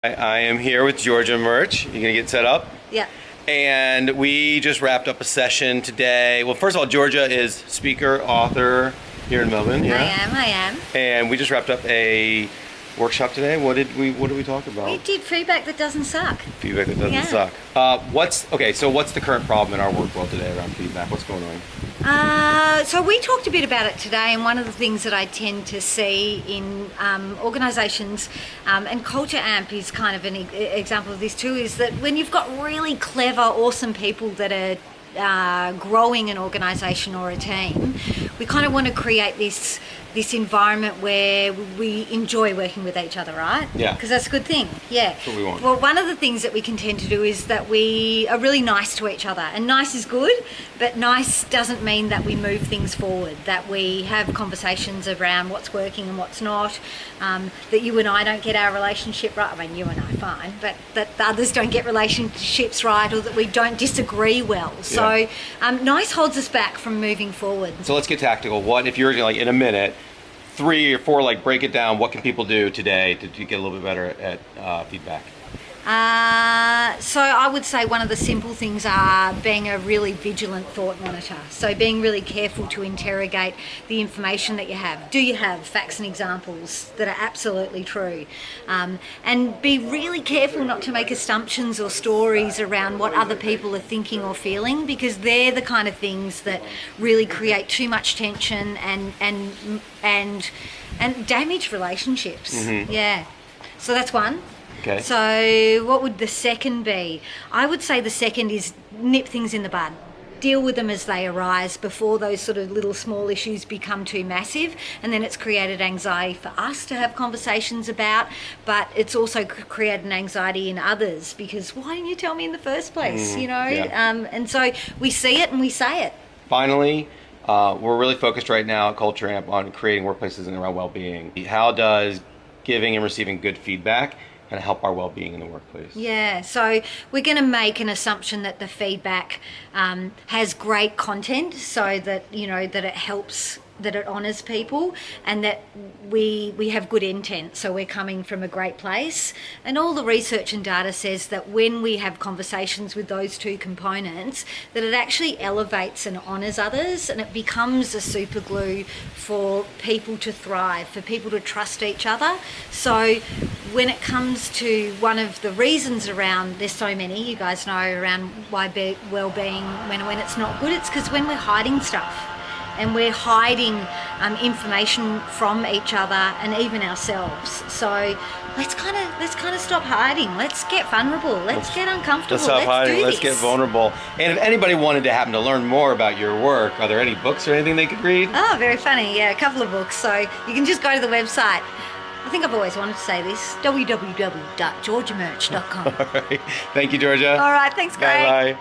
I am here with Georgia Murdoch. You gonna get set up? Yeah. And we just wrapped up a session today. Well, first of all, Georgia is speaker, author here in Melbourne. Yeah, I am. And we just wrapped up a workshop today. What did we talk about? We did feedback that doesn't suck. Feedback that doesn't suck. What's the current problem in our work world today around feedback? What's going on? So we talked a bit about it today, and one of the things that I tend to see in organisations, and Culture Amp is kind of an example of this too, is that when you've got really clever, awesome people that are growing an organisation or a team, we kind of want to create this environment where we enjoy working with each other, right? Yeah. Because that's a good thing. Yeah. That's what we want. Well, one of the things that we can tend to do is that we are really nice to each other, and nice is good, but nice doesn't mean that we move things forward, that we have conversations around what's working and what's not, that you and I don't get our relationship right. I mean, you and I fine, but that the others don't get relationships right, or that we don't disagree well. So nice holds us back from moving forward. So let's get tactical. What if you're like in a minute, 3 or 4, like break it down. What can people do today to get a little bit better at feedback? So I would say one of the simple things are being a really vigilant thought monitor. So being really careful to interrogate the information that you have. Do you have facts and examples that are absolutely true? And be really careful not to make assumptions or stories around what other people are thinking or feeling, because they're the kind of things that really create too much tension and damage relationships. Mm-hmm. Yeah. So that's one. Okay. So what would the second be? I would say the second is nip things in the bud. Deal with them as they arise before those sort of little small issues become too massive, and then it's created anxiety for us to have conversations about, but it's also created an anxiety in others because why didn't you tell me in the first place, you know? Yeah. And so we see it and we say it. Finally, we're really focused right now at Culture Amp on creating workplaces and around well-being. How does giving and receiving good feedback kind of help our well-being in the workplace? Yeah, so we're going to make an assumption that the feedback has great content, so that that it helps, that it honours people, and that we have good intent, so we're coming from a great place. And all the research and data says that when we have conversations with those two components, that it actually elevates and honours others, and it becomes a super glue for people to thrive, for people to trust each other. So when it comes to one of the reasons around, there's so many, you guys know, around why well-being when it's not good, it's because when we're hiding stuff and we're hiding information from each other and even ourselves. So let's kind of stop hiding. Let's get vulnerable. Let's get uncomfortable. Let's stop hiding. Let's get this. vulnerable. And if anybody wanted to happen to learn more about your work, are there any books or anything they could read? Oh, very funny. Yeah, a couple of books. So you can just go to the website. I think I've always wanted to say this, www.georgiamurdoch.com. All right. Thank you, Georgia. All right, thanks, Craig. Bye-bye. Bye.